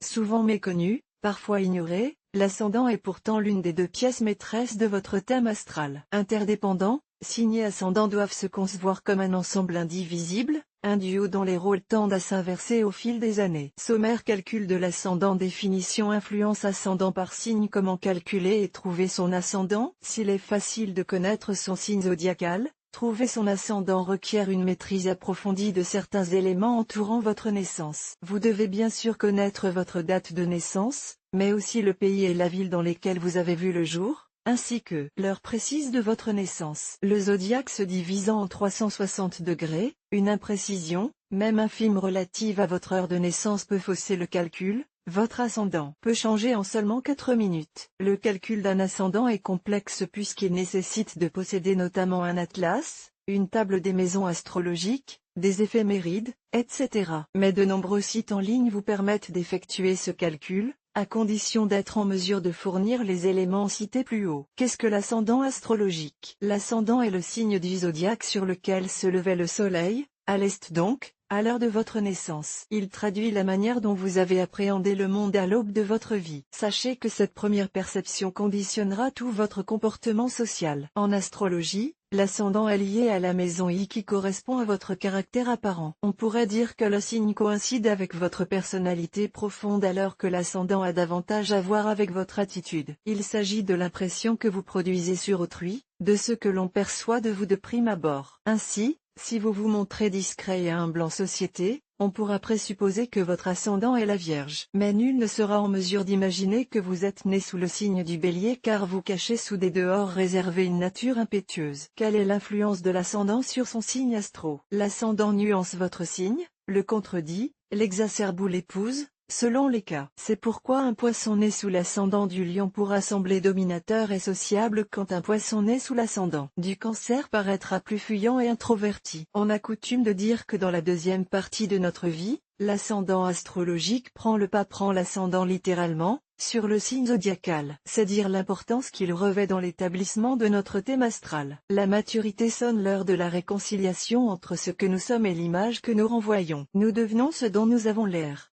Souvent méconnu, parfois ignoré, l'ascendant est pourtant l'une des deux pièces maîtresses de votre thème astral. Interdépendants, signes et ascendants doivent se concevoir comme un ensemble indivisible, un duo dont les rôles tendent à s'inverser au fil des années. Sommaire calcul de l'ascendant. Définition. Influence ascendant par signe. Comment calculer et trouver son ascendant? S'il est facile de connaître son signe zodiacal, trouver son ascendant requiert une maîtrise approfondie de certains éléments entourant votre naissance. Vous devez bien sûr connaître votre date de naissance, mais aussi le pays et la ville dans lesquels vous avez vu le jour, ainsi que l'heure précise de votre naissance. Le zodiaque se divisant en 360 degrés, une imprécision, même infime relative à votre heure de naissance peut fausser le calcul. Votre ascendant peut changer en seulement 4 minutes. Le calcul d'un ascendant est complexe puisqu'il nécessite de posséder notamment un atlas, une table des maisons astrologiques, des éphémérides, etc. Mais de nombreux sites en ligne vous permettent d'effectuer ce calcul, à condition d'être en mesure de fournir les éléments cités plus haut. Qu'est-ce que l'ascendant astrologique? L'ascendant est le signe du zodiaque sur lequel se levait le soleil, à l'est donc, à l'heure de votre naissance. Il traduit la manière dont vous avez appréhendé le monde à l'aube de votre vie. Sachez que cette première perception conditionnera tout votre comportement social. En astrologie, l'ascendant est lié à la maison I qui correspond à votre caractère apparent. On pourrait dire que le signe coïncide avec votre personnalité profonde alors que l'ascendant a davantage à voir avec votre attitude. Il s'agit de l'impression que vous produisez sur autrui, de ce que l'on perçoit de vous de prime abord. Ainsi, si vous vous montrez discret et humble en société, on pourra présupposer que votre ascendant est la Vierge. Mais nul ne sera en mesure d'imaginer que vous êtes né sous le signe du Bélier car vous cachez sous des dehors réservés une nature impétueuse. Quelle est l'influence de l'ascendant sur son signe astro? L'ascendant nuance votre signe, le contredit, l'exacerbe ou l'épouse, selon les cas. C'est pourquoi un poisson né sous l'ascendant du Lion pourra sembler dominateur et sociable quand un poisson né sous l'ascendant du Cancer paraîtra plus fuyant et introverti. On a coutume de dire que dans la deuxième partie de notre vie, l'ascendant astrologique prend le pas, prend l'ascendant littéralement, sur le signe zodiacal. C'est dire l'importance qu'il revêt dans l'établissement de notre thème astral. La maturité sonne l'heure de la réconciliation entre ce que nous sommes et l'image que nous renvoyons. Nous devenons ce dont nous avons l'air.